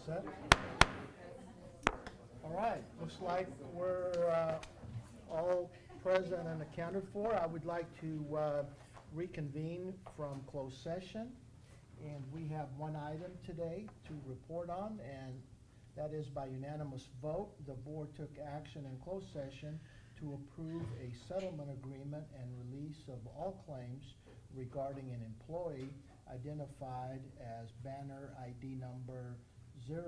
set? All right, looks like we're all present and accounted for. I would like to reconvene from closed session. And we have one item today to report on, and that is by unanimous vote, the board took action in closed session to approve a settlement agreement and release of all claims regarding an employee identified as banner ID number 000650027.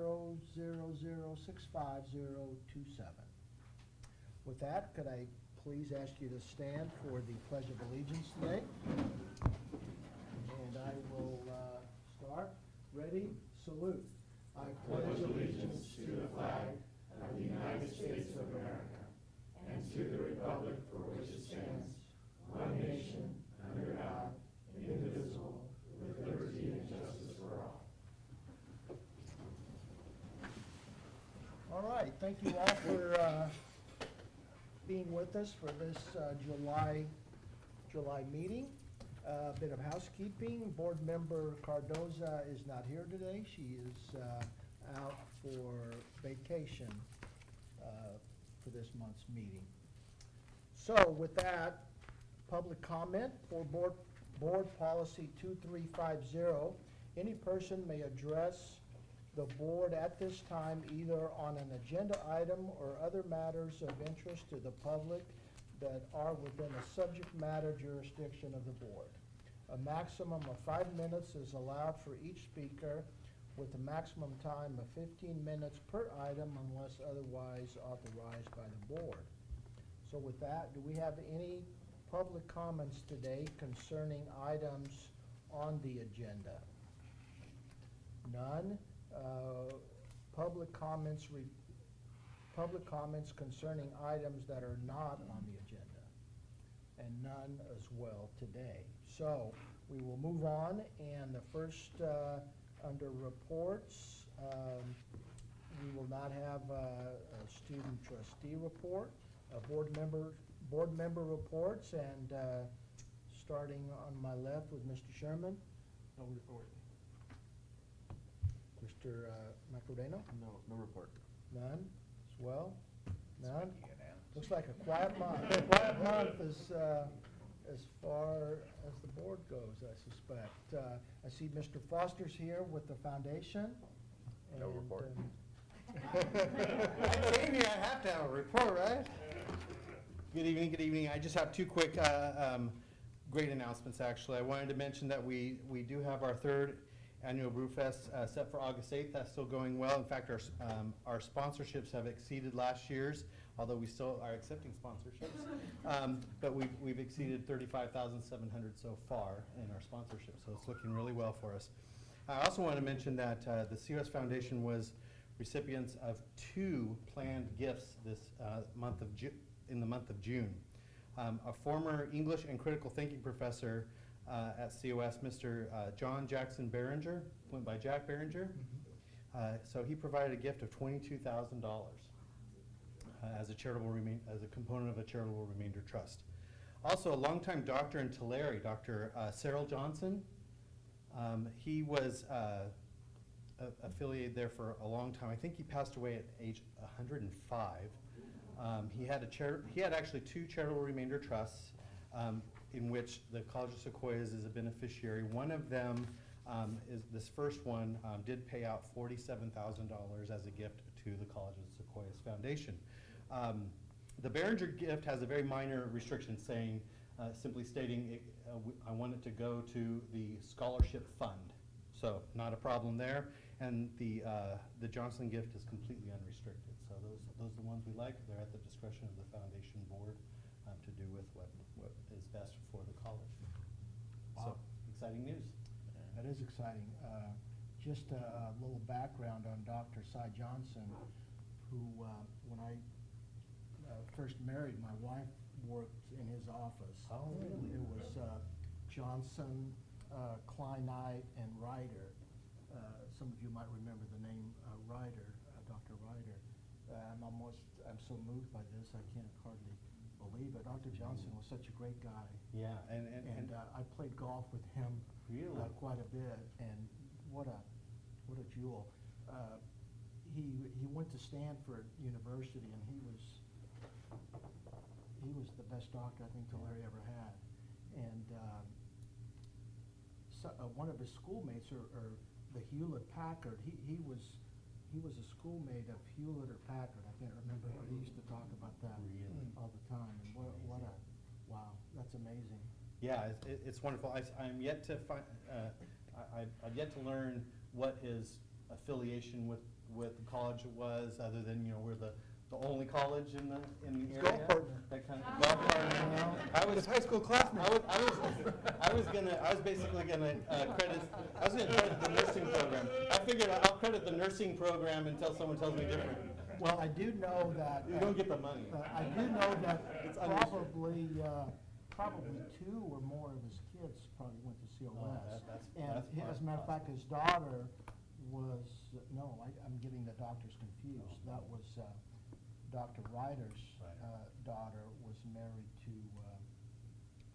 With that, could I please ask you to stand for the Pledge of Allegiance today? And I will start. Ready? Salute. I pledge allegiance to the flag of the United States of America and to the republic for which it stands, one nation, under God, indivisible, with liberty and justice for all. All right, thank you all for being with us for this July meeting. A bit of housekeeping. Board member Cardoza is not here today. She is out for vacation for this month's meeting. So with that, public comment for board policy 2350. Any person may address the board at this time either on an agenda item or other matters of interest to the public that are within a subject matter jurisdiction of the board. A maximum of 5 minutes is allowed for each speaker, with a maximum time of 15 minutes per item unless otherwise authorized by the board. So with that, do we have any public comments today concerning items on the agenda? None. Public comments concerning items that are not on the agenda, and none as well today. So we will move on, and the first under reports, we will not have a student trustee report, board member reports, and starting on my left with Mr. Sherman. No report. Mr. Macrodeno? No report. None as well? None? Looks like a quiet month. A quiet month as far as the board goes, I suspect. I see Mr. Foster's here with the foundation. No report. I came here, I have to have a report, right? Good evening. I just have two quick great announcements, actually. I wanted to mention that we do have our third annual Brewfest set for August 8th. That's still going well. In fact, our sponsorships have exceeded last year's, although we still are accepting sponsorships. But we've exceeded 35,700 so far in our sponsorship, so it's looking really well for us. I also want to mention that the COS Foundation was recipients of 2 planned gifts this in the month of June. A former English and critical thinking professor at COS, Mr. John Jackson Behringer, went by Jack Behringer. So he provided a gift of $22,000 as a component of a charitable remainder trust. Also, a longtime doctor in Tulare, Dr. Cyril Johnson. He was affiliated there for a long time. I think he passed away at age 105. He had actually 2 charitable remainder trusts in which the College of Sequoias is a beneficiary. One of them is this first one did pay out $47,000 as a gift to the College of Sequoias Foundation. The Behringer gift has a very minor restriction, saying simply stating I want it to go to the scholarship fund. So not a problem there. And the Johnson gift is completely unrestricted. So those are the ones we like. They're at the discretion of the foundation board to do with what is best for the college. Wow. So exciting news. That is exciting. Just a little background on Dr. Cy Johnson, who, when I first married, my wife worked in his office. Oh, really? It was Johnson, Kleinite, and Ryder. Some of you might remember the name Ryder, Dr. Ryder. I'm so moved by this, I can't hardly believe it. Dr. Johnson was such a great guy. Yeah, and I played golf with him really quite a bit, and what a jewel. he went to Stanford University, and he was the best doctor I think Tulare ever had. And one of his schoolmates, or the Hewlett Packard, he was a schoolmate of Hewlett or Packard, I can't remember, but he used to talk about that Really? all the time. And wow, that's amazing. Yeah, it's wonderful. I'm yet to find, I've yet to learn what his affiliation with the college was, other than, we're the only college in the area. Golf partner. That kind of, golf partner. I was high school classmate. I was basically gonna credit the nursing program. I figured I'll credit the nursing program until someone tells me different. Well, I do know that. You don't get the money. I do know that It's understood. probably two or more of his kids probably went to COS. That's As a matter of fact, his daughter was, I'm getting the doctors confused. That was Dr. Ryder's Right. daughter was married to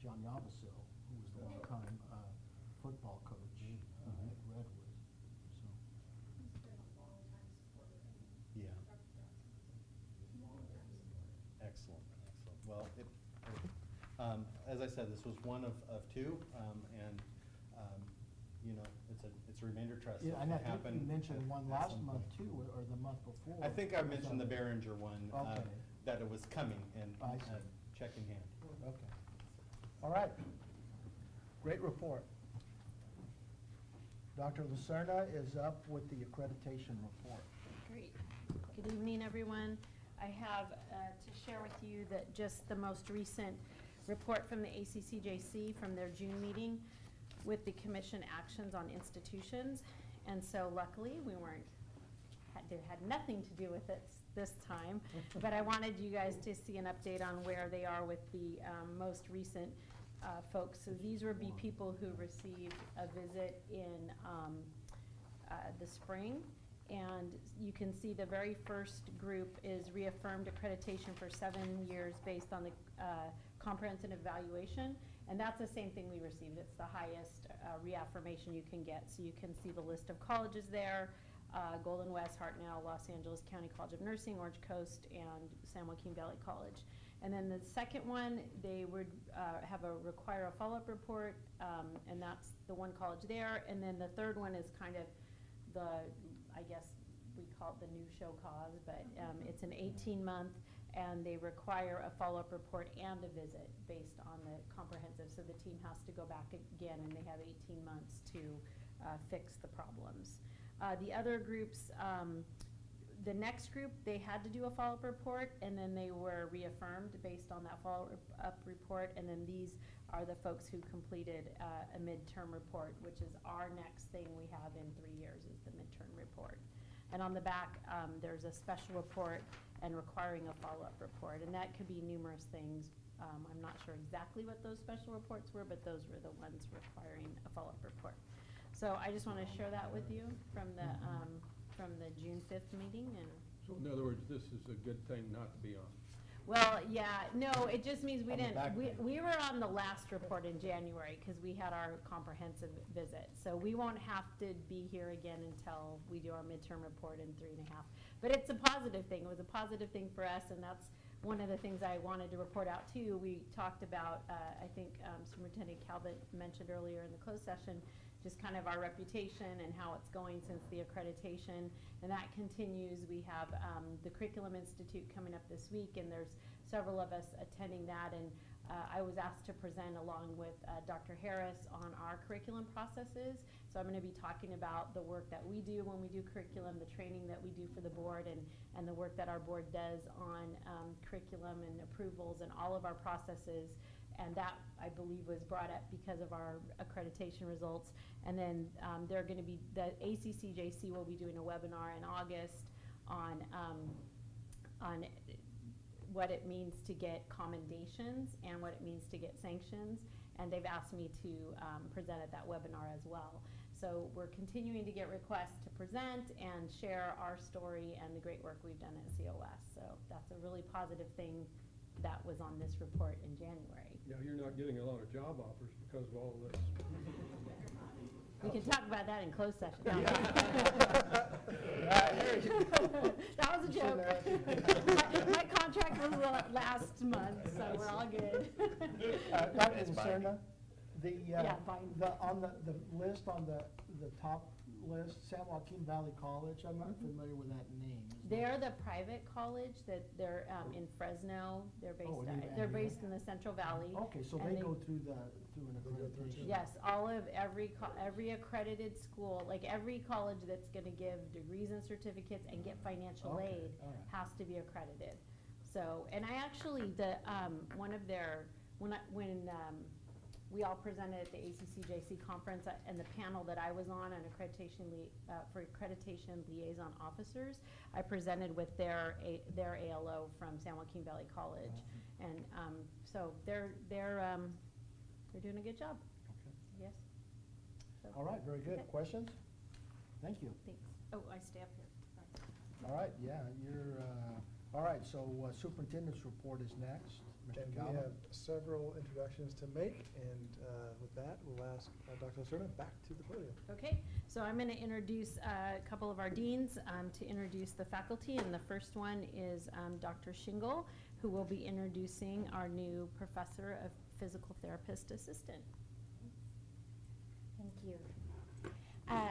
John Yabasil, who was the longtime football coach at Redwood. Yeah. Excellent. Well, as I said, this was one of two, and, it's a remainder trust. Yeah, that and I can think happen you mentioned at- one at last some month point. too, or the month before. I think I mentioned the Behringer one, Okay. that it was coming, and I see. check in hand. Okay. All right. Great report. Dr. Lucerna is up with the accreditation report. Great. Good evening, everyone. I have to share with you that just the most recent report from the ACCJC from their June meeting with the commission actions on institutions. And so luckily, it had nothing to do with it this time, but I wanted you guys to see an update on where they are with the most recent folks. So these would be people who received a visit in the spring. And you can see the very first group is reaffirmed accreditation for 7 years based on the comprehensive evaluation. And that's the same thing we received. It's the highest reaffirmation you can get. So you can see the list of colleges there, Golden West, Hartnell, Los Angeles County College of Nursing, Orange Coast, and San Joaquin Valley College. And then the second one, they would require a follow-up report, and that's the one college there. And then the third one is kind of I guess we call it the new show cause, but it's an 18-month, and they require a follow-up report and a visit based on the comprehensive. So the team has to go back again, and they have 18 months to fix the problems. The other groups, the next group, they had to do a follow-up report, and then they were reaffirmed based on that follow-up report. And then these are the folks who completed a midterm report, which is our next thing we have in 3 years, is the midterm report. And on the back, there's a special report and requiring a follow-up report, and that could be numerous things. I'm not sure exactly what those special reports were, but those were the ones requiring a follow-up report. So I just want to share that with you from the June 5th meeting. And So in other words, this is a good thing not to be on. well, yeah, no, it just means we On the didn't, back page. we were on the last report in January because we had our comprehensive visit. So we won't have to be here again until we do our midterm report in 3.5. But it's a positive thing. It was a positive thing for us, and that's one of the things I wanted to report out too. We talked about, I think Superintendent Calvert mentioned earlier in the closed session, just kind of our reputation and how it's going since the accreditation, and that continues. We have the Curriculum Institute coming up this week, and there's several of us attending that, and I was asked to present along with Dr. Harris on our curriculum processes. So I'm going to be talking about the work that we do when we do curriculum, the training that we do for the board, and the work that our board does on curriculum and approvals and all of our processes. And that, I believe, was brought up because of our accreditation results. And then they're going to be, the ACCJC will be doing a webinar in August on what it means to get commendations and what it means to get sanctions. And they've asked me to present at that webinar as well. So we're continuing to get requests to present and share our story and the great work we've done at COS. So that's a really positive thing that was on this report in January. Yeah, you're not getting a lot of job offers because of all this. We can talk about that in closed session. No. There you go. That was a You shouldn't joke. ask me. My contract was last month, so we're all good. Dr. It's Lucerna, Yeah, fine. on the list, on the top list, San Joaquin Valley College, I'm not familiar with that name. They're the private college that they're in Fresno. They're based, Oh, in they're Evansville. based in the Central Valley. Okay, so And they they- go through an accreditation. Yes, every accredited school, like every college that's gonna give degrees and certificates and get financial Okay, aid all right. has to be accredited. So, and I actually, one of their, when we all presented at the ACCJC conference, and the panel that I was on for accreditation liaison officers, I presented with their ALO from San Joaquin Valley College. And so they're doing a good job, Okay. yes. So, All right, very good. Okay. Questions? Thank you. Thanks. Oh, I stay up here, sorry. All right, yeah, all right, so superintendent's report is next. Mr. And we Galvin? have several introductions to make, and with that, we'll ask Dr. Lacerda back to the podium. Okay, so I'm going to introduce a couple of our deans to introduce the faculty, and the first one is Dr. Shingle, who will be introducing our new professor of physical therapist assistant. Thank you.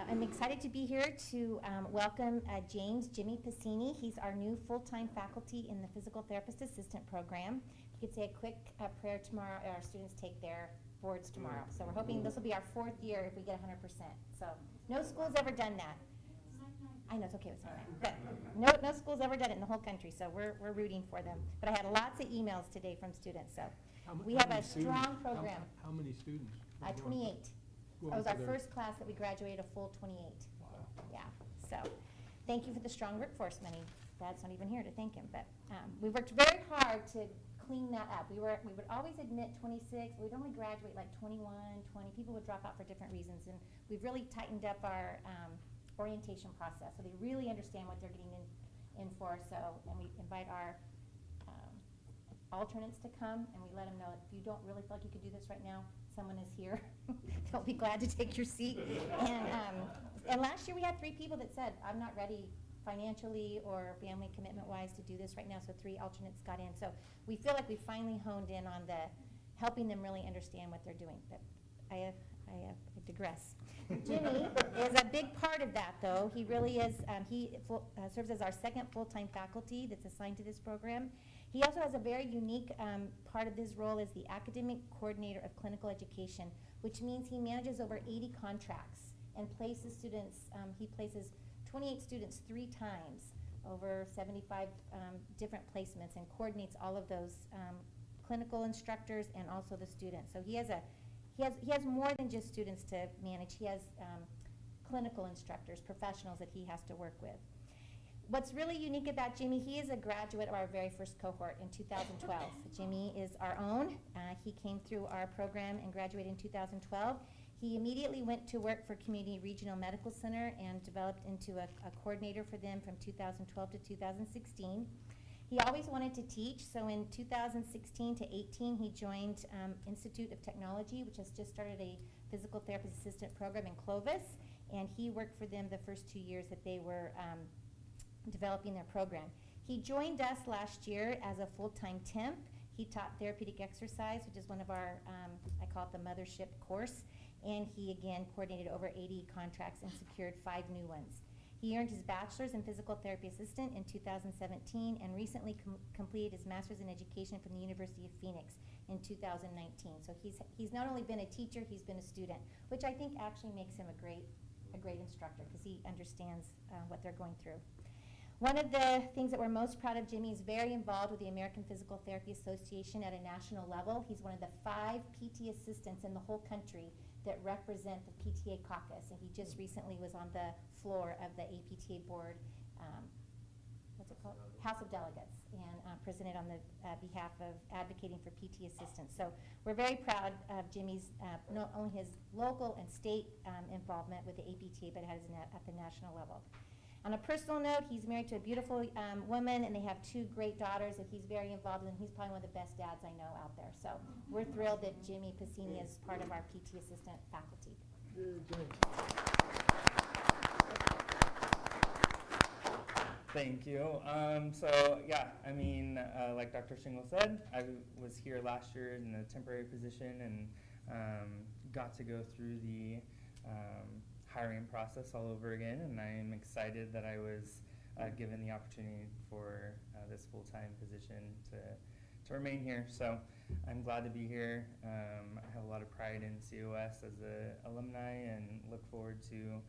I'm excited to be here to welcome Jimmy Piscini. He's our new full-time faculty in the Physical Therapist Assistant Program. If you could say a quick prayer tomorrow, our students take their boards tomorrow. So we're hoping this will be our 4th year if we get 100%. So no school's ever done that. I know, it's okay with saying that. But no school's ever done it in the whole country, so we're rooting for them. But I had lots of emails today from students, so we have a strong program. How many students? 28. Go That on was to our their- first class that we graduated, a full 28. Yeah, so, thank you for the strong workforce money. Dad's not even here to thank him, but we worked very hard to clean that up. We would always admit 26, we'd only graduate like 21, 20. People would drop out for different reasons, and we've really tightened up our orientation process, so they really understand what they're getting in for. So, and we invite our alternates to come, and we let them know if you don't really feel like you could do this right now, someone is here. They'll be glad to take your seat. And last year we had 3 people that said, I'm not ready financially or family commitment-wise to do this right now, so 3 alternates got in. So we feel like we finally honed in on the helping them really understand what they're doing. But I digress. Jimmy is a big part of that, though. He really is. He serves as our 2nd full-time faculty that's assigned to this program. He also has a very unique part of his role as the academic coordinator of clinical education, which means he manages over 80 contracts and places students. He places 28 students 3 times over 75 different placements and coordinates all of those clinical instructors and also the students. So he has more than just students to manage. He has clinical instructors, professionals that he has to work with. What's really unique about Jimmy, he is a graduate of our very first cohort in 2012. Jimmy is our own. He came through our program and graduated in 2012. He immediately went to work for Community Regional Medical Center and developed into a coordinator for them from 2012 to 2016. He always wanted to teach, so in 2016 to 18, he joined Institute of Technology, which has just started a physical therapist assistant program in Clovis, and he worked for them the first 2 years that they were developing their program. He joined us last year as a full-time temp. He taught therapeutic exercise, which is one of our, I call it the mothership course, and he again coordinated over 80 contracts and secured 5 new ones. He earned his bachelor's in physical therapy assistant in 2017 and recently completed his master's in education from the University of Phoenix in 2019. So he's not only been a teacher, he's been a student, which I think actually makes him a great instructor because he understands what they're going through. One of the things that we're most proud of, Jimmy is very involved with the American Physical Therapy Association at a national level. He's one of the 5 PT assistants in the whole country that represent the PTA caucus, and he just recently was on the floor of the APTA board, what's it called? House of Delegates, and presented on the behalf of advocating for PT assistants. So we're very proud of Jimmy's, not only his local and state involvement with the APTA, but at the national level. On a personal note, he's married to a beautiful woman, and they have 2 great daughters that he's very involved in. He's probably one of the best dads I know out there. So we're thrilled that Jimmy Piscini is part of our PT assistant faculty. James. Thank you. So yeah, I mean, like Dr. Shingle said, I was here last year in a temporary position and got to go through the hiring process all over again, and I am excited that I was given the opportunity for this full-time position to remain here. So I'm glad to be here. I have a lot of pride in COS as an alumni and look forward to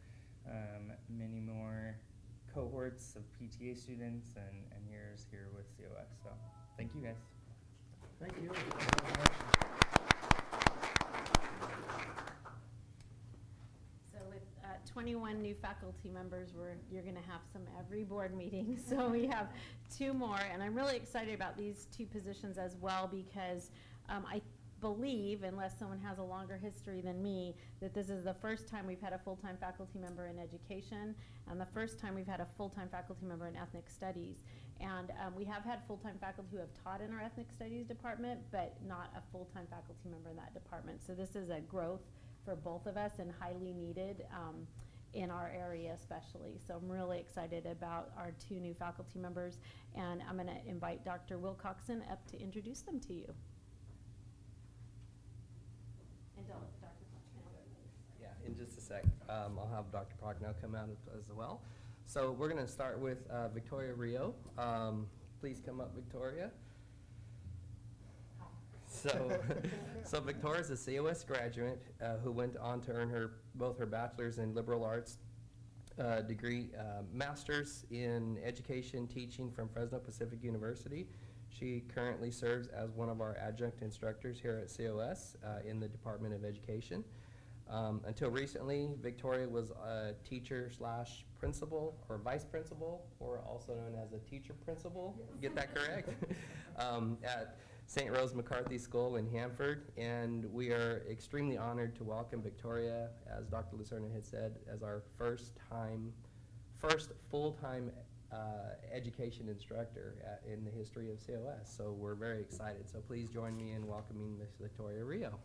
many more cohorts of PTA students and years here with COS. So thank you guys. Thank you. So with 21 new faculty members, you're going to have some every board meeting. So we have 2 more, and I'm really excited about these 2 positions as well because I believe, unless someone has a longer history than me, that this is the first time we've had a full-time faculty member in education and the first time we've had a full-time faculty member in ethnic studies. And we have had full-time faculty who have taught in our ethnic studies department, but not a full-time faculty member in that department. So this is a growth for both of us and highly needed in our area especially. So I'm really excited about our 2 new faculty members, and I'm going to invite Dr. Wilcoxon up to introduce them to you. Yeah, in just a sec. I'll have Dr. Prochnow come out as well. So we're going to start with Victoria Rio. Please come up, Victoria. So Victoria's a COS graduate who went on to earn both her bachelor's in liberal arts degree, master's in education teaching from Fresno Pacific University. She currently serves as one of our adjunct instructors here at COS in the Department of Education. Until recently, Victoria was a teacher/principal or vice principal, or also known as a teacher principal. Get that correct? At St. Rose McCarthy School in Hanford, and we are extremely honored to welcome Victoria, as Dr. Lucerna had said, as our first full-time education instructor in the history of COS. So we're very excited. So please join me in welcoming Ms. Victoria Rio.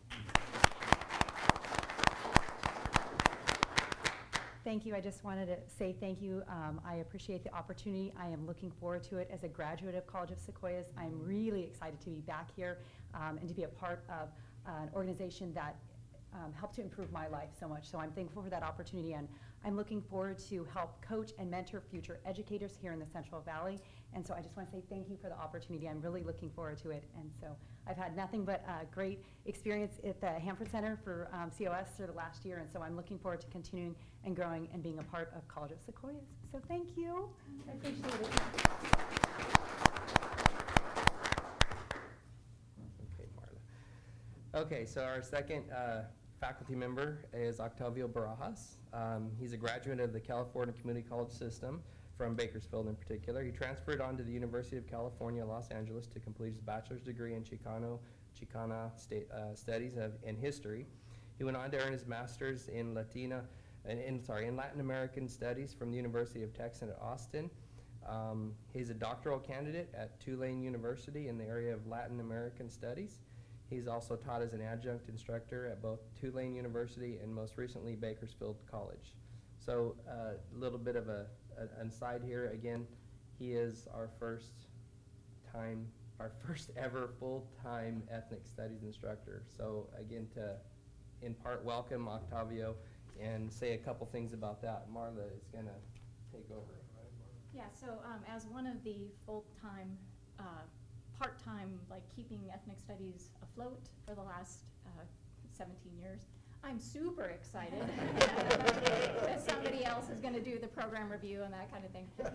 Thank you. I just wanted to say thank you. I appreciate the opportunity. I am looking forward to it. As a graduate of College of Sequoias, I'm really excited to be back here and to be a part of an organization that helped to improve my life so much. So I'm thankful for that opportunity, and I'm looking forward to help coach and mentor future educators here in the Central Valley. And so I just want to say thank you for the opportunity. I'm really looking forward to it. And so I've had nothing but great experience at the Hanford Center for COS through the last year. And so I'm looking forward to continuing and growing and being a part of College of Sequoias. So thank you. I appreciate it. Okay, Marla. Okay, so our second faculty member is Octavio Barajas. He's a graduate of the California Community College System from Bakersfield in particular. He transferred on to the University of California, Los Angeles to complete his bachelor's degree in Chicana Studies in History. He went on to earn his master's in Latin American Studies from the University of Texas at Austin. He's a doctoral candidate at Tulane University in the area of Latin American Studies. He's also taught as an adjunct instructor at both Tulane University and most recently Bakersfield College. So a little bit of an aside here. Again, he is our first ever full-time ethnic studies instructor. So again, to in part welcome Octavio and say a couple things about that. Marla is going to take over. Yeah, so as one of the full-time, part-time, like keeping ethnic studies afloat for the last 17 years, I'm super excited that somebody else is going to do the program review and that kind of thing. But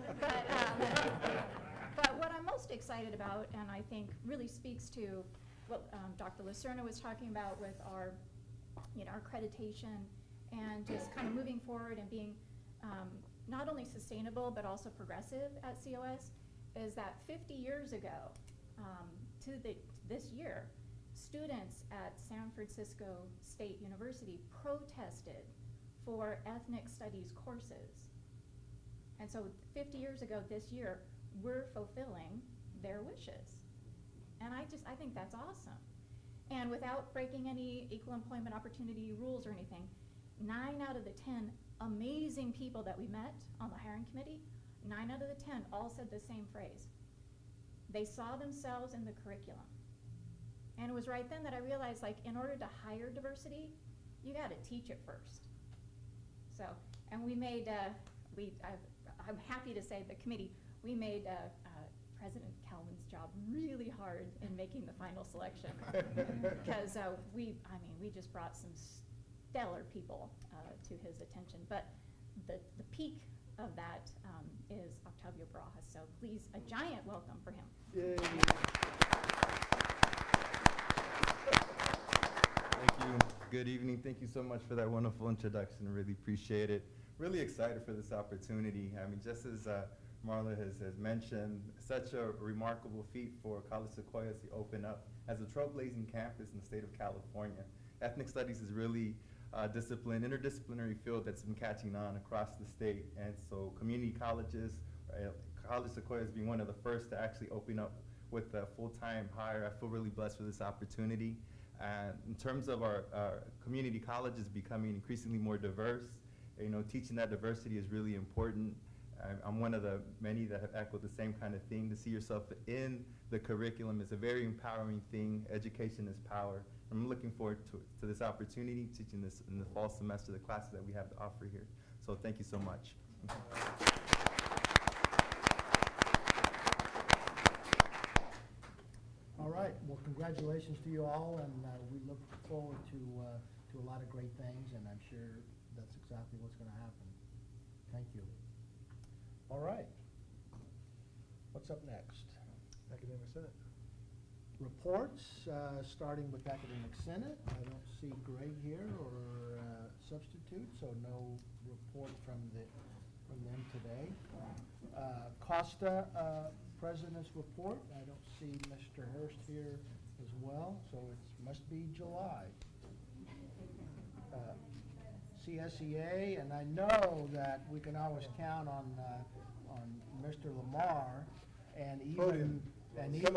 what I'm most excited about, and I think really speaks to what Dr. Lucerna was talking about with our, our accreditation and just kind of moving forward and being not only sustainable but also progressive at COS, is that 50 years ago this year, students at San Francisco State University protested for ethnic studies courses. And so 50 years ago this year, we're fulfilling their wishes. And I think that's awesome. And without breaking any equal employment opportunity rules or anything, 9 out of the 10 amazing people that we met on the hiring committee, 9 out of the 10 all said the same phrase. They saw themselves in the curriculum. And it was right then that I realized, like, in order to hire diversity, you gotta teach it first. So, and we made, I'm happy to say, the committee, we made President Calvin's job really hard in making the final selection. Because we just brought some stellar people to his attention. But the peak of that is Octavio Barajas. So please, a giant welcome for him. Yay. Thank you. Good evening. Thank you so much for that wonderful introduction. Really appreciate it. Really excited for this opportunity. I mean, just as Marla has mentioned, such a remarkable feat for College Sequoias to open up as a trailblazing campus in the state of California. Ethnic studies is really a interdisciplinary field that's been catching on across the state. And so community colleges, College Sequoias being one of the first to actually open up with a full-time hire, I feel really blessed for this opportunity. And in terms of our community colleges becoming increasingly more diverse, teaching that diversity is really important. I'm one of the many that have echoed the same kind of thing. To see yourself in the curriculum is a very empowering thing. Education is power. I'm looking forward to this opportunity, teaching this in the fall semester, the classes that we have to offer here. So thank you so much. All right, well, congratulations to you all, and we look forward to a lot of great things, and I'm sure that's exactly what's going to happen. Thank you. All right. What's up next? Academic Senate. Reports, starting with Academic Senate. I don't see Greg here or substitute, so no report from them today. Costa President's report. I don't see Mr. Hurst here as well, so it must be July. CSEA, and I know that we can always count on Mr. Lamar, and even and even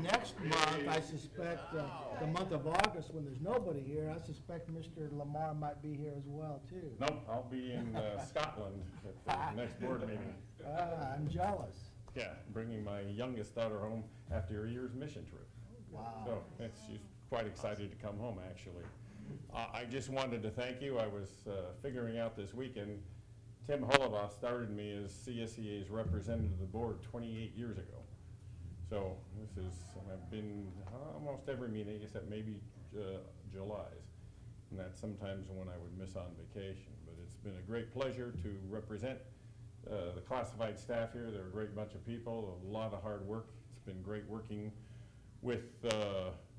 next month, I suspect the month of August, when there's nobody here, I suspect Mr. Lamar might be here as well too. Nope, I'll be in Scotland at the next board meeting. I'm jealous. Yeah, bringing my youngest daughter home after a year's mission trip. Wow. So she's quite excited to come home, actually. I just wanted to thank you. I was figuring out this weekend, Tim Hollibaugh started me as CSEA's representative of the board 28 years ago. So I've been almost every meeting except maybe July's. And that's sometimes when I would miss on vacation. But it's been a great pleasure to represent the classified staff here. They're a great bunch of people, a lot of hard work. It's been great working with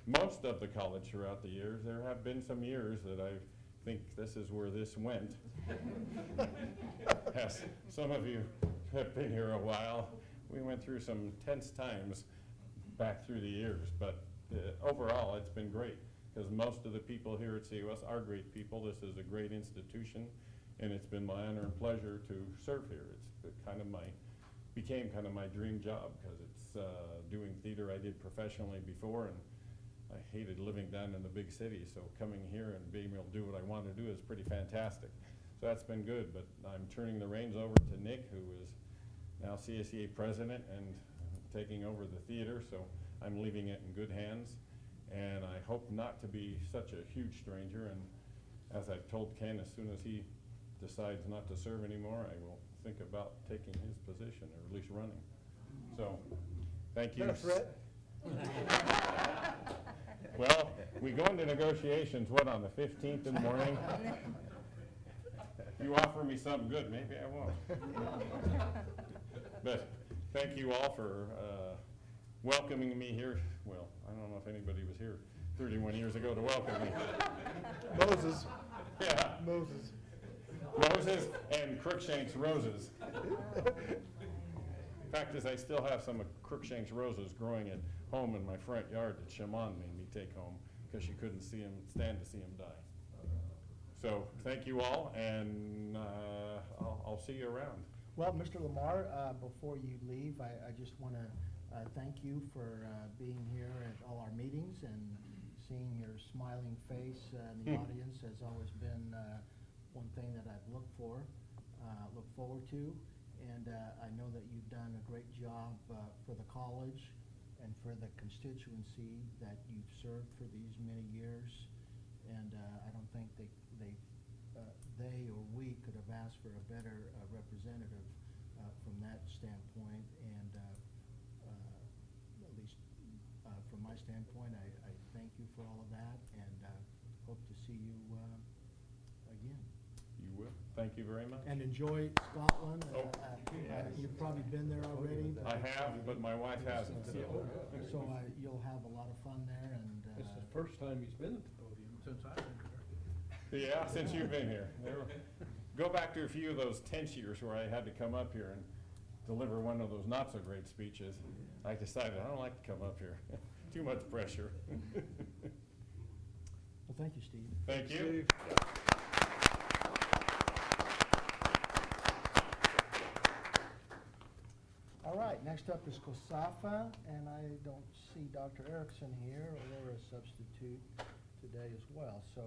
most of the college throughout the years. There have been some years that I think this is where this went. As some of you have been here a while, we went through some tense times back through the years, but overall it's been great because most of the people here at CUS are great people. This is a great institution, and it's been my honor and pleasure to serve here. It's became kind of my dream job because it's doing theater I did professionally before, and I hated living down in the big city, so coming here and being able to do what I want to do is pretty fantastic. So that's been good, but I'm turning the reins over to Nick, who is now CSEA president and taking over the theater, so I'm leaving it in good hands. And I hope not to be such a huge stranger, and as I've told Ken, as soon as he decides not to serve anymore, I will think about taking his position, or at least running. So, thank you. Is that a threat? Well, we go into negotiations, on the 15th in the morning? You offer me something good, maybe I won't. But thank you all for welcoming me here. Well, I don't know if anybody was here 31 years ago to welcome me. Moses. Yeah. Moses. Moses and Crookshanks roses. Fact is, I still have some of Crookshanks roses growing at home in my front yard that Shaman made me take home because she couldn't stand to see him die. So thank you all, and I'll see you around. Well, Mr. Lamar, before you leave, I just want to thank you for being here at all our meetings and seeing your smiling face in the audience has always been one thing that I've looked forward to. And I know that you've done a great job for the college and for the constituency that you've served for these many years. And I don't think they or we could have asked for a better representative from that standpoint. And at least from my standpoint, I thank you for all of that, and hope to see you again. You will. Thank you very much. And enjoy Scotland. Oh, You've probably been there already. I have, but my wife hasn't, so. So you'll have a lot of fun there, and It's the first time he's been at the podium since I've been here. Yeah, since you've been here. Go back to a few of those tense years where I had to come up here and deliver one of those not-so-great speeches. I decided I don't like to come up here. Too much pressure. well, thank you, Steve. Thank you. All right, next up is COSAFA, and I don't see Dr. Erickson here, or a substitute today as well. So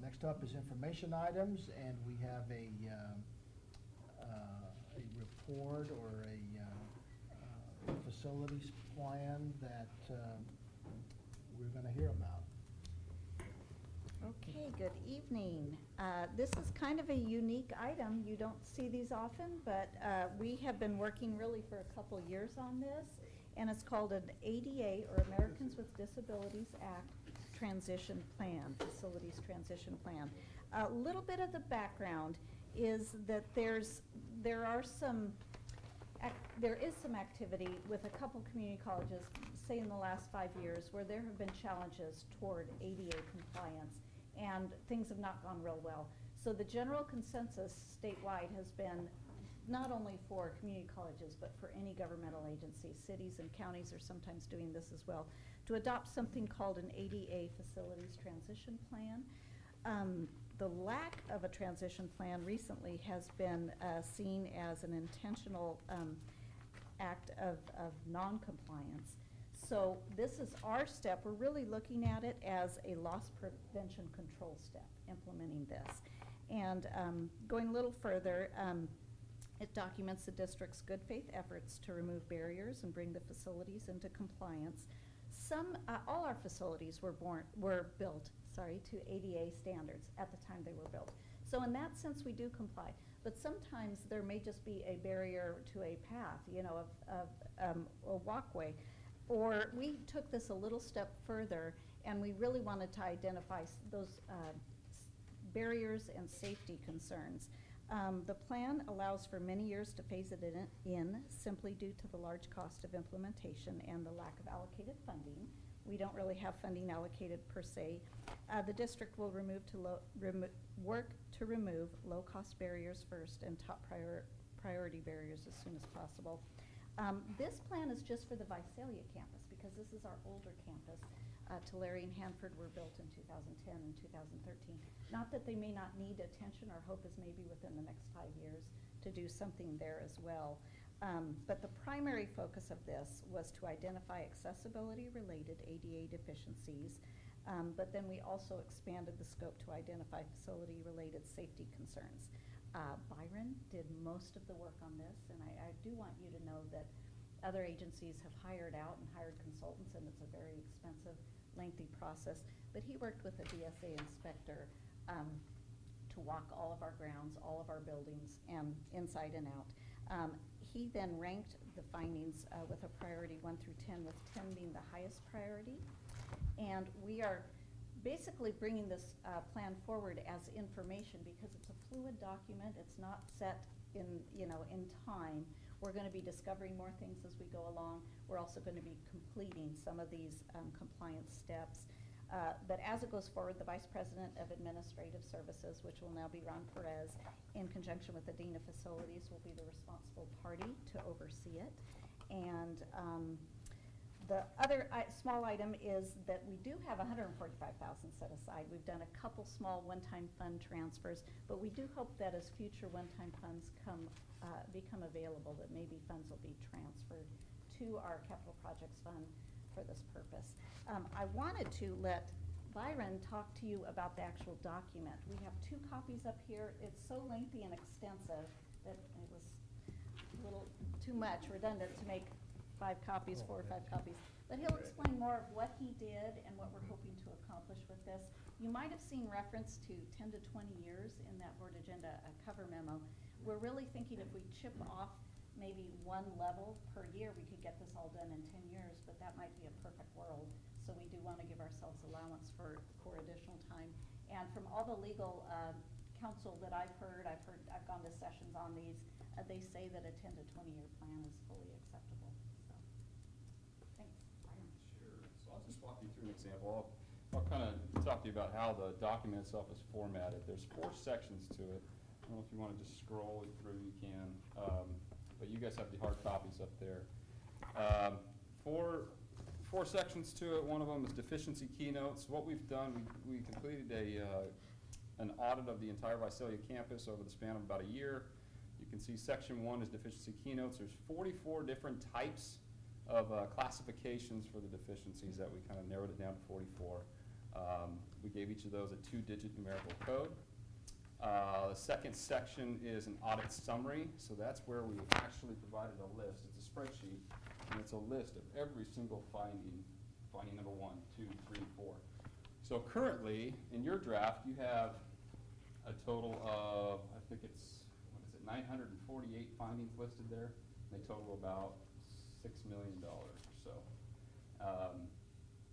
next up is information items, and we have a report or a facilities plan that we're going to hear about. Okay, good evening. This is kind of a unique item. You don't see these often, but we have been working really for a couple years on this, and it's called an ADA, or Americans with Disabilities Act Transition Plan, Facilities Transition Plan. A little bit of the background is that there is some activity with a couple community colleges, say in the last 5 years, where there have been challenges toward ADA compliance, and things have not gone real well. So the general consensus statewide has been, not only for community colleges, but for any governmental agency, cities and counties are sometimes doing this as well, to adopt something called an ADA Facilities Transition Plan. The lack of a transition plan recently has been seen as an intentional act of non-compliance. So this is our step. We're really looking at it as a loss prevention control step, implementing this. And going a little further, it documents the district's good faith efforts to remove barriers and bring the facilities into compliance. All our facilities were built to ADA standards at the time they were built. So in that sense, we do comply. But sometimes there may just be a barrier to a path, a walkway. Or we took this a little step further, and we really wanted to identify those barriers and safety concerns. The plan allows for many years to phase it in simply due to the large cost of implementation and the lack of allocated funding. We don't really have funding allocated per se. The district will work to remove low-cost barriers first and top priority barriers as soon as possible. This plan is just for the Visalia campus, because this is our older campus. Tulare and Hanford were built in 2010 and 2013. Not that they may not need attention. Our hope is maybe within the next 5 years to do something there as well. But the primary focus of this was to identify accessibility-related ADA deficiencies, but then we also expanded the scope to identify facility-related safety concerns. Byron did most of the work on this, and I do want you to know that other agencies have hired out and hired consultants, and it's a very expensive, lengthy process. But he worked with a DSA inspector to walk all of our grounds, all of our buildings, and inside and out. He then ranked the findings with a priority 1 through 10, with 10 being the highest priority. And we are basically bringing this plan forward as information, because it's a fluid document. It's not set in time. We're going to be discovering more things as we go along. We're also going to be completing some of these compliance steps. But as it goes forward, the Vice President of Administrative Services, which will now be Ron Perez, in conjunction with the Dean of Facilities, will be the responsible party to oversee it. And the other small item is that we do have $145,000 set aside. We've done a couple small one-time fund transfers, but we do hope that as future one-time funds become available, that maybe funds will be transferred to our capital projects fund for this purpose. I wanted to let Byron talk to you about the actual document. We have 2 copies up here. It's so lengthy and extensive that it was a little too much redundant to make 5 copies, 4 or 5 copies. But he'll explain more of what he did and what we're hoping to accomplish with this. You might have seen reference to 10 to 20 years in that board agenda cover memo. We're really thinking if we chip off maybe 1 level per year, we could get this all done in 10 years, but that might be a perfect world. So we do want to give ourselves allowance for additional time. And from all the legal counsel that I've gone to sessions on these, they say that a 10 to 20-year plan is fully acceptable. So, thanks. Byron. Sure. So I'll just walk you through an example. I'll kind of talk to you about how the document itself is formatted. There's 4 sections to it. I don't know if you want to just scroll it through, you can. But you guys have the hard copies up there. 4 sections to it. One of them is deficiency keynotes. What we've done, we completed an audit of the entire Visalia campus over the span of about a year. You can see section 1 is deficiency keynotes. There's 44 different types of classifications for the deficiencies that we kind of narrowed it down to 44. We gave each of those a 2-digit numerical code. The second section is an audit summary. So that's where we actually provided a list. It's a spreadsheet, and it's a list of every single finding number 1, 2, 3, 4. So currently, in your draft, you have a total of, I think it's, 948 findings listed there. They total about $6 million or so.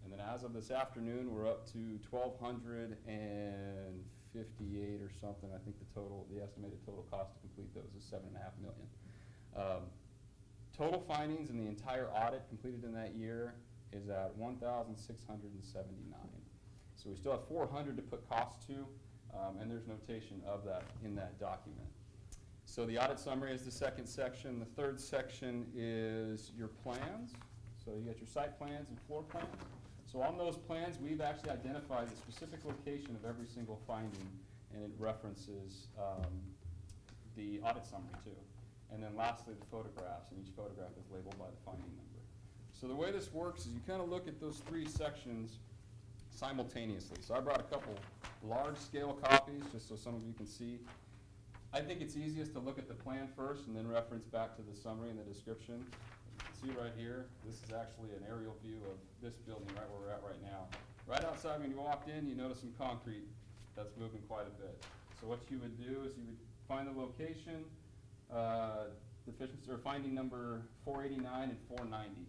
And then as of this afternoon, we're up to 1,258 or something. I think the estimated total cost to complete those is $7.5 million. Total findings in the entire audit completed in that year is at 1,679. So we still have 400 to put costs to, and there's notation of that in that document. So the audit summary is the second section. The third section is your plans. So you got your site plans and floor plans. So on those plans, we've actually identified the specific location of every single finding, and it references the audit summary too. And then lastly, the photographs, and each photograph is labeled by the finding number. So the way this works is you kind of look at those 3 sections simultaneously. So I brought a couple large-scale copies just so some of you can see. I think it's easiest to look at the plan first and then reference back to the summary and the description. You can see right here, this is actually an aerial view of this building right where we're at right now. Right outside when you walked in, you notice some concrete that's moving quite a bit. So what you would do is you would find the location, deficiency or finding number 489 and 490.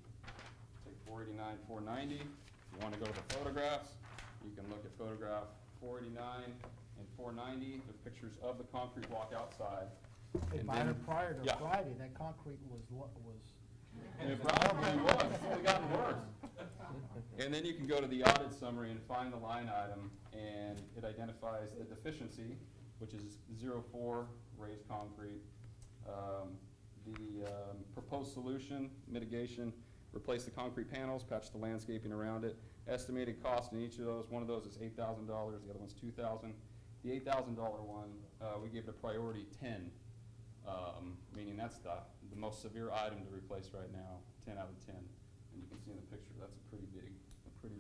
Take 489, 490. If you want to go to the photographs, you can look at photograph 489 and 490. They're pictures of the concrete walk outside. Hey, And Byron, then- prior to Yeah. Friday, that concrete was. And it probably was. It's only gotten worse. And then you can go to the audit summary and find the line item, and it identifies the deficiency, which is 04 raised concrete. The proposed solution, mitigation, replace the concrete panels, patch the landscaping around it. Estimated cost in each of those, one of those is $8,000, the other one's $2,000. The $8,000 one, we gave it a priority 10, meaning that's the most severe item to replace right now, 10 out of 10. And you can see in the picture, that's a pretty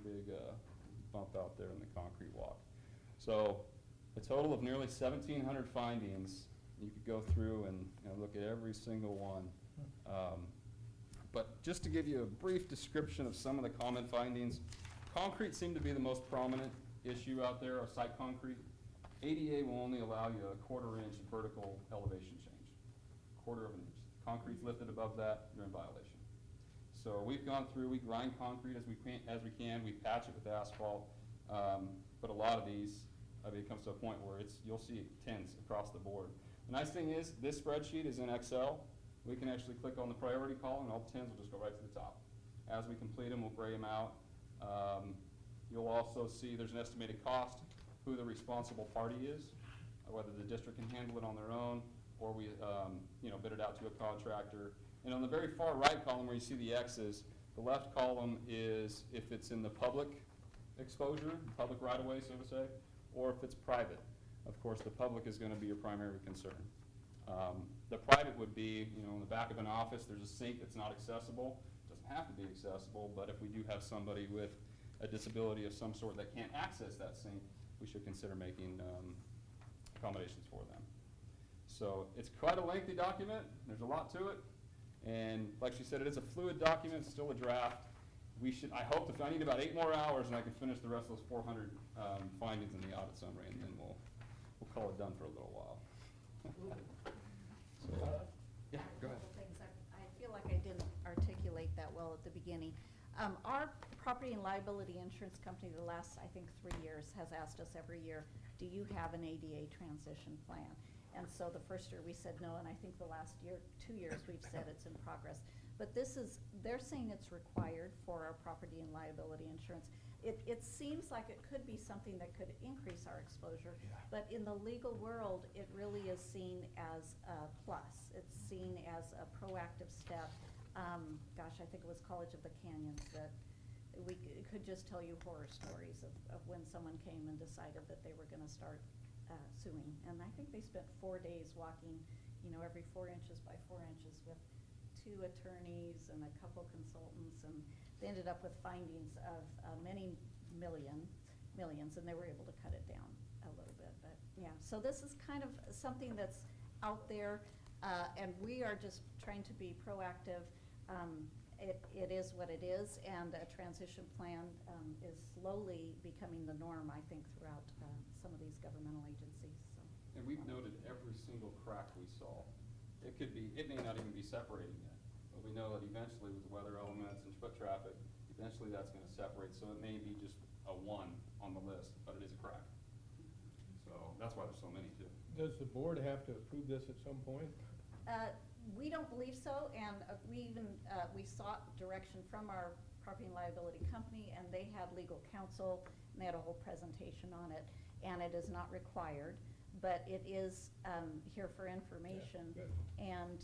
big bump out there in the concrete walk. So a total of nearly 1,700 findings. You could go through and look at every single one. But just to give you a brief description of some of the common findings, concrete seemed to be the most prominent issue out there, or site concrete. ADA will only allow you a 1/4 inch vertical elevation change, 1/4 of an inch. Concrete's lifted above that, you're in violation. So we've gone through, we grind concrete as we can, we patch it with asphalt, but a lot of these, it comes to a point where you'll see 10s across the board. The nice thing is, this spreadsheet is in Excel. We can actually click on the priority column, and all the 10s will just go right to the top. As we complete them, we'll gray them out. You'll also see there's an estimated cost, who the responsible party is, whether the district can handle it on their own, or we bid it out to a contractor. And on the very far right column where you see the X's, the left column is if it's in the public exposure, public right-of-way, so to say, or if it's private. Of course, the public is going to be your primary concern. The private would be, in the back of an office, there's a sink that's not accessible, doesn't doesn't have to be accessible, but if we do have somebody with a disability of some sort that can't access that sink, we should consider making accommodations for them. So it's quite a lengthy document, there's a lot to it, and like she said, it is a fluid document, still a draft. I hope I need about 8 more hours and I can finish the rest of those 400 findings in the audit summary, and then we'll call it done for a little while. So, yeah, go ahead. Couple things. I feel like I didn't articulate that well at the beginning. Our property and liability insurance company, the last, I think, 3 years, has asked us every year, do you have an ADA transition plan? And so the first year we said no, and I think the last 2 years, we've said it's in progress. But they're saying it's required for our property and liability insurance. It seems like it could be something that could increase our exposure, but in the legal world, it really is seen as a plus. It's seen as a proactive step. Gosh, I think it was College of the Canyons that could just tell you horror stories of when someone came and decided that they were gonna start suing. And I think they spent 4 days walking, every 4 inches by 4 inches with 2 attorneys and a couple consultants, and they ended up with findings of many millions, and they were able to cut it down a little bit. But yeah, so this is kind of something that's out there, and we are just trying to be proactive. It is what it is, and a transition plan is slowly becoming the norm, I think, throughout some of these governmental agencies. So. And we've noted every single crack we saw. It may not even be separating yet, but we know that eventually with the weather elements and foot traffic, eventually that's gonna separate, so it may be just a 1 on the list, but it is a crack. So that's why there's so many too. Does the board have to approve this at some point? We don't believe so, and we sought direction from our property and liability company, and they had legal counsel, and they had a whole presentation on it, and it is not required, but it is here for information. Yeah, good. And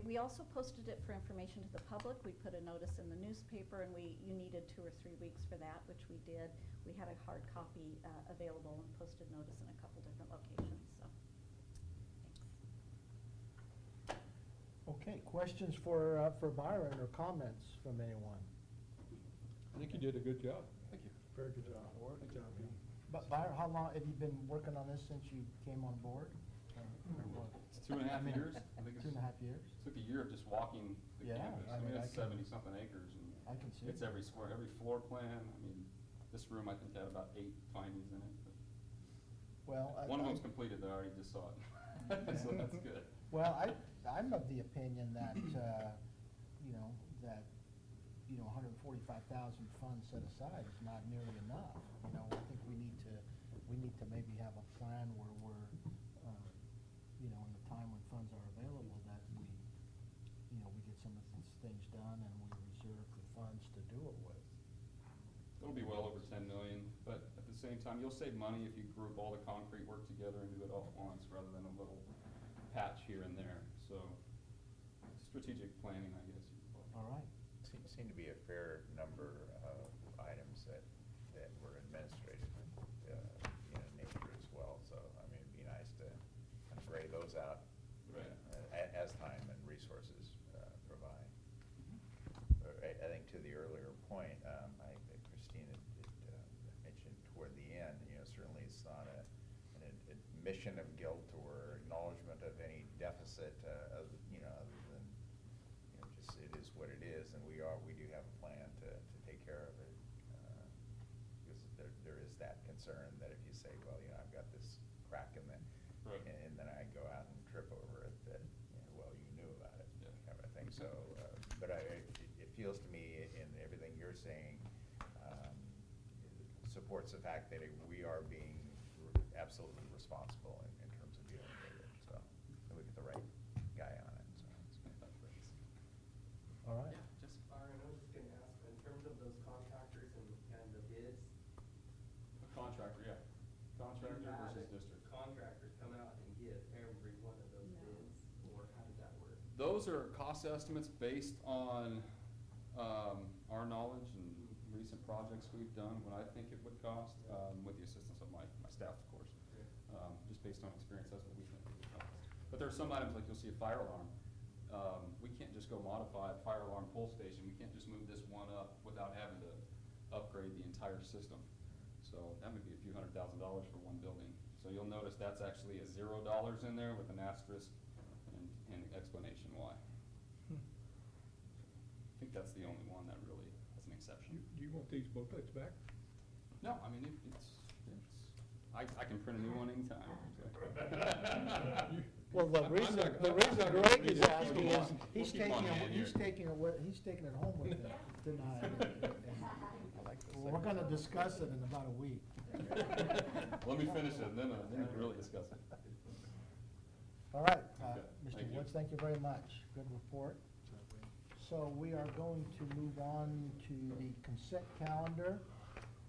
we also posted it for information to the public. We put a notice in the newspaper, and you needed 2 or 3 weeks for that, which we did. We had a hard copy available and posted notice in a couple different locations, so. Okay, questions for Byron or comments from anyone? I think you did a good job. Thank you. Very good job. Good job, Ian. But Byron, how long, have you been working on this since you came on board? It's 2.5 years. I think 2.5 years? Took a year of just walking the Yeah, campus. I mean, I It's can- 70-something acres, and I can see it's it. every square, every floor plan. I mean, this room, I think, had about 8 findings in it. But Well, one of them's completed, I already just saw it. So that's good. Well, I'm of the opinion that, that 145,000 funds set aside is not nearly enough. I think we need to maybe have a plan where we're, in the time when funds are available, that we get some of these things done and we reserve the funds to do it with. It'll be well over 10 million, but at the same time, you'll save money if you group all the concrete work together and do it all at once, rather than a little patch here and there. So, strategic planning, I guess you could call it. All right. Seem to be a fair number of items that were administrative in nature as well. So, I mean, it'd be nice to kind of grade those out as time and resources provide. I think to the earlier point, Christine had mentioned toward the end, certainly it's not an admission of guilt or acknowledgement of any deficit, other than, just it is what it is, and we do have a plan to take care of it. Because there is that concern that if you say, well, I've got this crack in the, and then I go out and trip over it, that, well, you knew about it, kind of thing. So, but it feels to me in everything you're saying, supports the fact that we are being absolutely responsible in terms of dealing with it. So, we get the right guy on it. So. All right. Just, Byron, I was just gonna ask, in terms of those contractors and the bids. Contractor, yeah. Contractor versus district. Contractors come out and get every one of those bids, or how does that work? Those are cost estimates based on our knowledge and recent projects we've done, what I think it would cost, with the assistance of my staff, of course. Just based on experience, that's what we think it would cost. But there are some items, like you'll see a fire alarm, we can't just go modify a fire alarm pull station. We can't just move this one up without having to upgrade the entire system. So that would be a few $100,000 for one building. So you'll notice that's actually a $0 in there with an asterisk and explanation why. I think that's the only one that really has an exception. Do you want these booklets back? No, I mean, I can print a new one anytime. Well, the I'm reason, not- the I'm reason not gonna Greg read is it. asking We'll is, keep he's on taking, hand he's here. taking it, he's taking it home with him tonight. We're gonna discuss it in about a week. Let me finish it, and then we can really discuss it. All right, Okay, Mr. thank you. Woods, thank you very much. Good report. So we are going to move on to the consent calendar.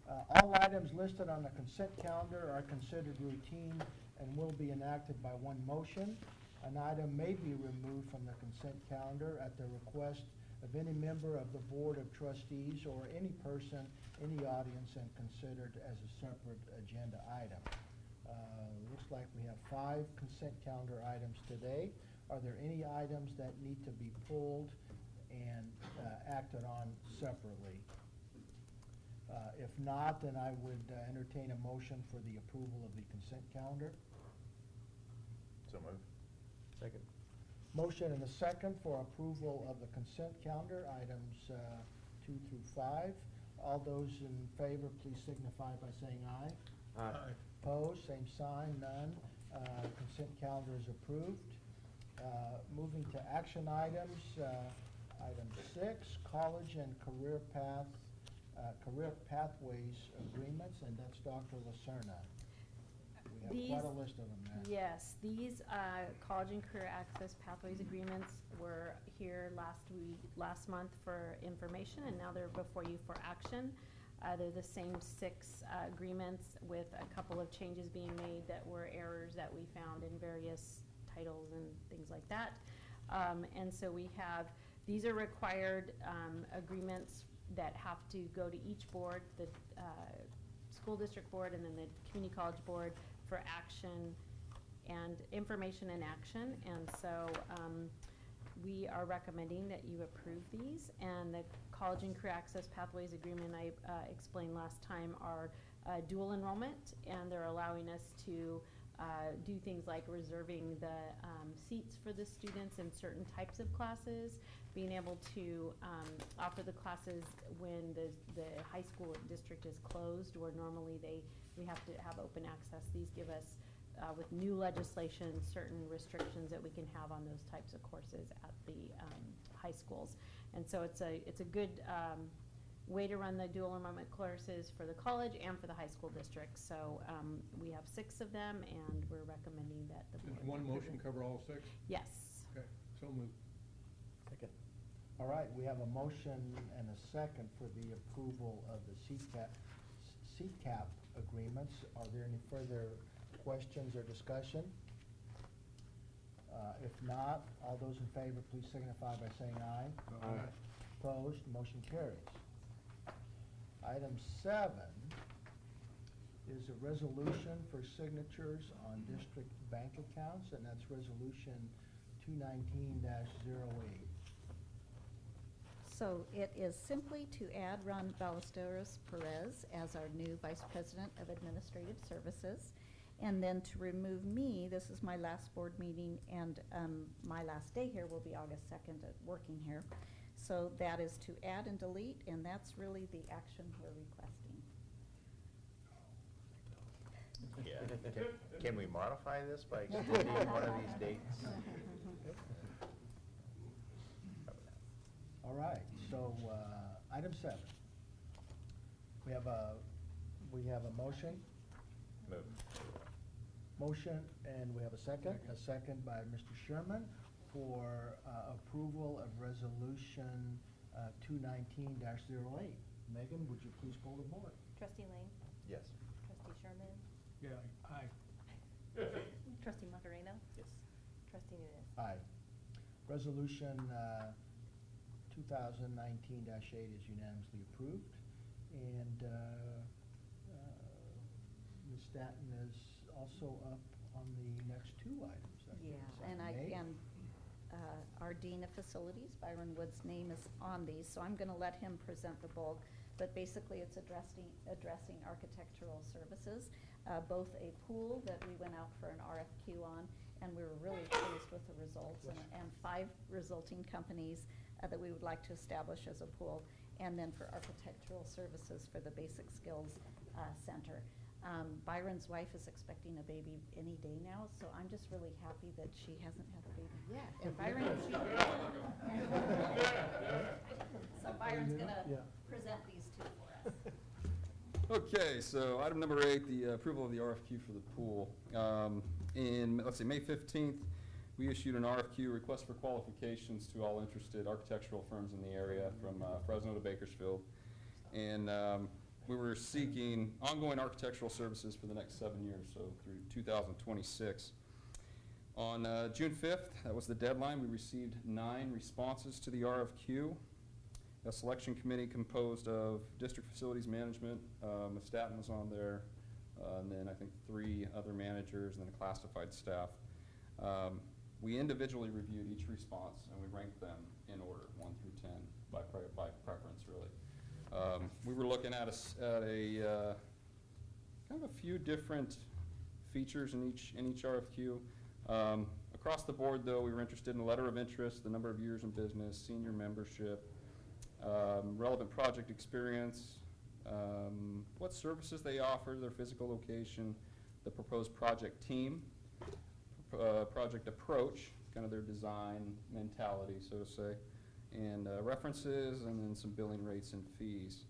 All items listed on the consent calendar are considered routine and will be enacted by one motion. An item may be removed from the consent calendar at the request of any member of the Board of Trustees or any person in the audience and considered as a separate agenda item. Looks like we have 5 consent calendar items today. Are there any items that need to be pulled and acted on separately? If not, then I would entertain a motion for the approval of the consent calendar. So moved. Second. Motion and a second for approval of the consent calendar, items 2 through 5. All those in favor, please signify by saying aye. Aye. Opposed, same sign, none. Consent calendar is approved. Moving to action items, item 6, college and career pathways agreements, and that's Dr. Lacerna. We have quite a list of them there. Yes, these college and career access pathways agreements were here last month for information, and now they're before you for action. They're the same 6 agreements with a couple of changes being made that were errors that we found in various titles and things like that. And so we have, these are required agreements that have to go to each board, the school district board and then the community college board for action and information and action. And so we are recommending that you approve these. And the College and Career Access Pathways Agreement I explained last time are dual enrollment, and they're allowing us to do things like reserving the seats for the students in certain types of classes, being able to offer the classes when the high school district is closed, or normally we have to have open access. These give us, with new legislation, certain restrictions that we can have on those types of courses at the high schools. And so it's a good way to run the dual enrollment courses for the college and for the high school district. So we have 6 of them, and we're recommending that the board. Does one approve motion it. cover all 6? Yes. Okay, so moved. Second. All right, we have a motion and a second for the approval of the CCAP agreements. Are there any further questions or discussion? If not, all those in favor, please signify by saying aye. Aye. Opposed, motion carries. Item 7 is a resolution for signatures on district bank accounts, and that's resolution 219-08. So it is simply to add Ron Ballesteros Perez as our new Vice President of Administrative Services, and then to remove me. This is my last board meeting, and my last day here will be August 2nd at working here. So that is to add and delete, and that's really the action we're requesting. Yeah. Can we modify this by extending one of these dates? All right, so, item 7. We have a motion. Move. Motion, and we have a second. A second by Mr. Sherman for approval of resolution 219-08. Megan, would you please pull the board? Trustee Lane? Yes. Trustee Sherman? Yeah, aye. Trustee Macarena? Yes. Trustee Nunes? Aye. Resolution 2019-8 is unanimously approved. And Ms. Stanton is also up on the next 2 items. Yeah, Item and 8. our Dean of Facilities, Byron Wood's name is on these, so I'm going to let him present the bulk. But basically, it's addressing architectural services, both a pool that we went out for an RFQ on, and we were really pleased with the results, and 5 resulting companies that we would like to establish as a pool, and then for architectural services for the Basic Skills Center. Byron's wife is expecting a baby any day now, so I'm just really happy that she hasn't had a baby yet. And Byron so Byron's going to present these two for us. Okay, so item number 8, the approval of the RFQ for the pool. In, let's see, May 15th, we issued an RFQ, request for qualifications, to all interested architectural firms in the area from Fresno to Bakersfield. And we were seeking ongoing architectural services for the next 7 years, so through 2026. On June 5th, that was the deadline, we received 9 responses to the RFQ. A selection committee composed of district facilities management, Ms. Staton was on there, and then I think 3 other managers, and then a classified staff. We individually reviewed each response, and we ranked them in order, 1 through 10, by preference, really. We were looking at a kind of a few different features in each RFQ. Across the board, though, we were interested in a letter of interest, the number of years in business, senior membership, relevant project experience, what services they offer, their physical location, the proposed project team, project approach, kind of their design mentality, so to say, and references, and then some billing rates and fees.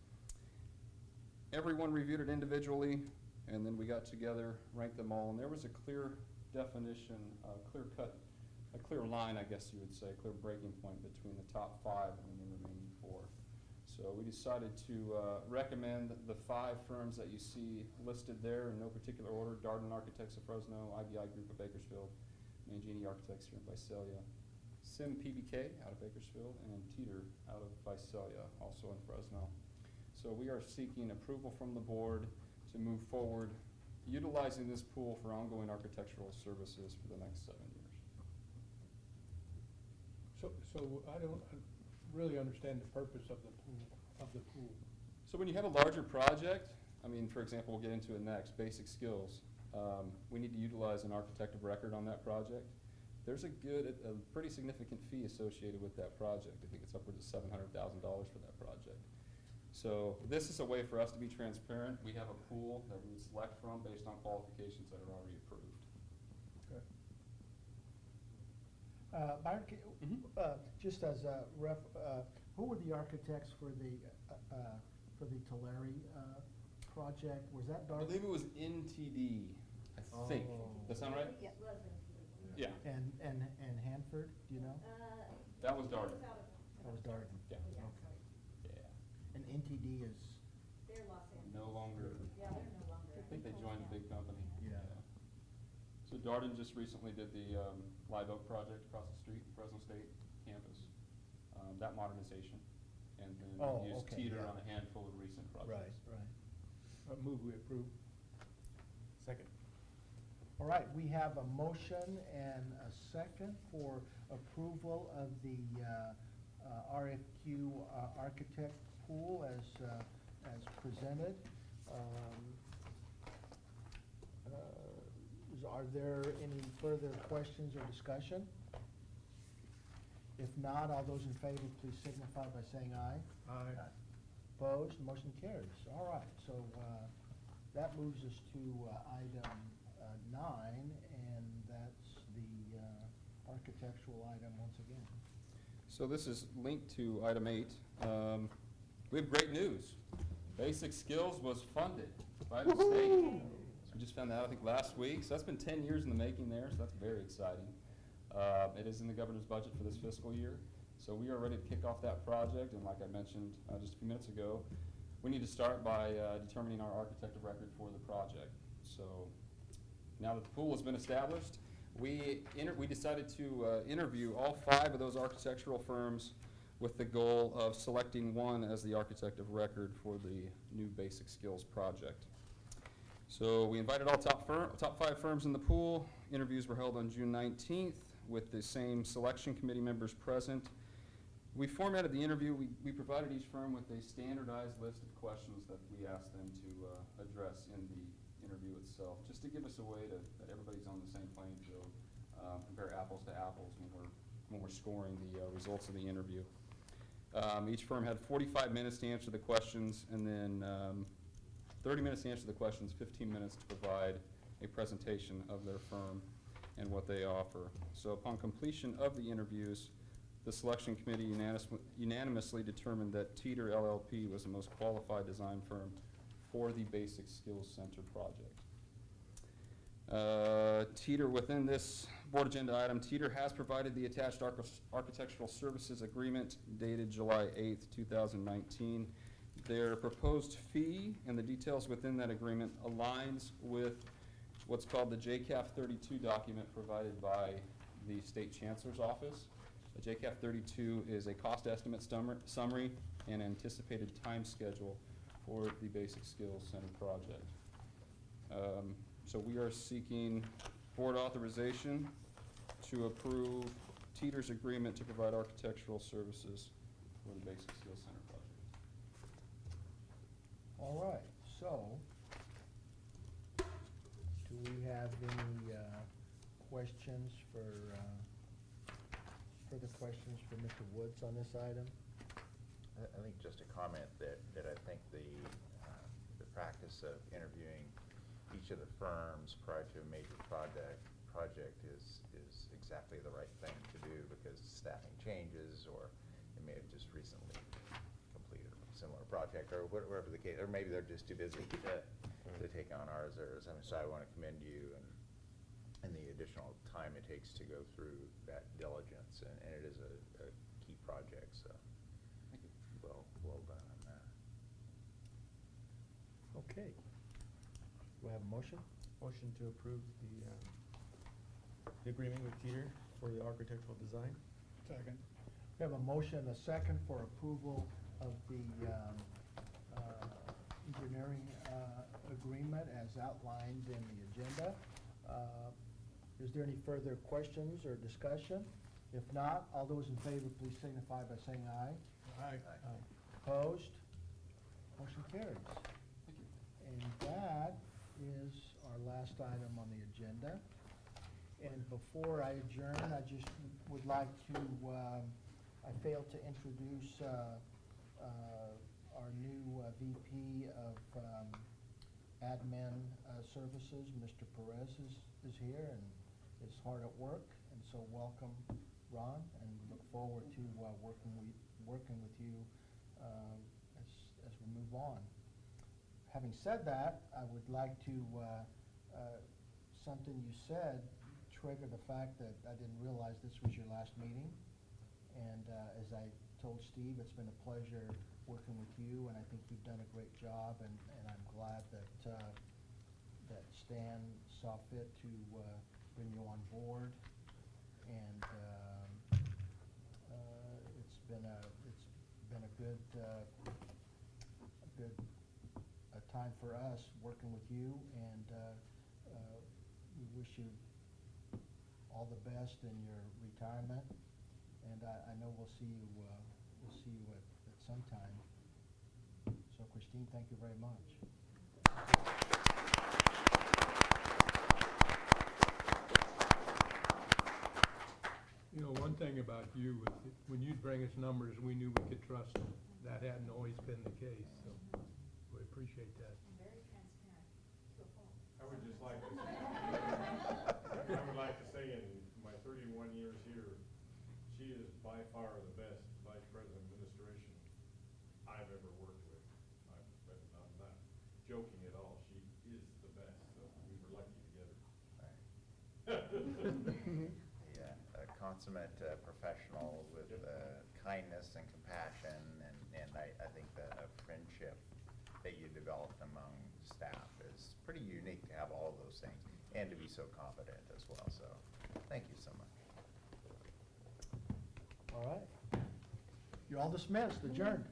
Everyone reviewed it individually, and then we got together, ranked them all, and there was a clear definition, a clear line, I guess you would say, clear breaking point between the top 5 and the remaining 4. So we decided to recommend the 5 firms that you see listed there in no particular order: Darden Architects of Fresno, IBI Group of Bakersfield, Mangini Architects here in Visalia, Sim PBK out of Bakersfield, and Teeter out of Visalia, also in Fresno. So we are seeking approval from the board to move forward utilizing this pool for ongoing architectural services for the next 7 years. So I don't really understand the purpose of the pool. So when you have a larger project, I mean, for example, we'll get into it next, Basic Skills. We need to utilize an architect of record on that project. There's a pretty significant fee associated with that project. I think it's upwards of $700,000 for that project. So this is a way for us to be transparent. We have a pool that we would select from based on qualifications that are already approved. Byron, just as a ref, who were the architects for the Tulare project? Was that I Darden? believe it was NTD, I think. That sound right? Yeah, it was Yeah. And Hanford, do you know? That was Darden. That was Darden. Yeah. Okay. Yeah. And NTD is? They're Los Angeles. No longer. Yeah, they're no longer. I think they joined a big company. Yeah. So Darden just recently did the Live Oak project across the street, Fresno State campus, that modernization. And then used Teeter on a handful of recent projects. Right. Move we approve. Second. All right, we have a motion and a second for approval of the RFQ architect pool as presented. Are there any further questions or discussion? If not, all those in favor, please signify by saying aye. Aye. Opposed, motion carries. All right, so that moves us to item 9, and that's the architectural item once again. So this is linked to item 8. We have great news. Basic Skills was funded by the state. So we just found that out, I think, last week. So that's been 10 years in the making there, so that's very exciting. It is in the governor's budget for this fiscal year. So we are ready to kick off that project, and like I mentioned just a few minutes ago, we need to start by determining our architect of record for the project. So now that the pool has been established, we decided to interview all 5 of those architectural firms with the goal of selecting one as the architect of record for the new Basic Skills project. So we invited all top 5 firms in the pool. Interviews were held on June 19th. with the same selection committee members present. We formatted the interview. We provided each firm with a standardized list of questions that we asked them to address in the interview itself, just to give us a way that everybody's on the same playing field, compare apples to apples when we're scoring the results of the interview. Each firm had 45 minutes to answer the questions, and then 30 minutes to answer the questions, 15 minutes to provide a presentation of their firm and what they offer. So upon completion of the interviews, the selection committee unanimously determined that Teeter LLP was the most qualified design firm for the Basic Skills Center project. Teeter, within this board agenda item, Teeter has provided the attached architectural services agreement dated July 8th, 2019. Their proposed fee and the details within that agreement aligns with what's called the JCAF 32 document provided by the State Chancellor's Office. The JCAF 32 is a cost estimate summary and anticipated time schedule for the Basic Skills Center project. So we are seeking board authorization to approve Teeter's agreement to provide architectural services for the Basic Skills Center project. All right, so, do we have any questions further questions for Mr. Woods on this item? I think just a comment that I think the practice of interviewing each of the firms prior to a major project is exactly the right thing to do, because staffing changes, or they may have just recently completed a similar project, or whatever the case, or maybe they're just too busy to take on ours. I mean, so I want to commend you and the additional time it takes to go through that diligence, and it is a key project, so well done on that. Okay. Do we have a motion? Motion to approve the agreement with Teeter for the architectural design. Second. We have a motion and a second for approval of the engineering agreement as outlined in the agenda. Is there any further questions or discussion? If not, all those in favor, please signify by saying aye. Aye. Opposed? Motion carries. And that is our last item on the agenda. And before I adjourn, I just would like to, I failed to introduce our new VP of Admin Services. Mr. Perez is here and is hard at work, and so welcome, Ron, and look forward to working with you as we move on. Having said that, I would like to, something you said triggered the fact that I didn't realize this was your last meeting. And as I told Steve, it's been a pleasure working with you, and I think you've done a great job, and I'm glad that Stan saw fit to bring you on board. And it's been a good time for us working with you, and we wish you all the best in your retirement. And I know we'll see you at some time. So Christine, thank you very much. You know, one thing about you, is when you'd bring us numbers, we knew we could trust them. That hadn't always been the case, so we appreciate that. Very transparent, to a fault. I would just like to say in my 31 years here, she is by far the best vice president of administration I've ever worked with. I'm not joking at all. She is the best, so we were lucky together. Yeah, a consummate professional with kindness and compassion, and I think that a friendship that you developed among staff is pretty unique to have all of those things, and to be so competent as well, so thank you so much. All right. You're all dismissed, adjourned.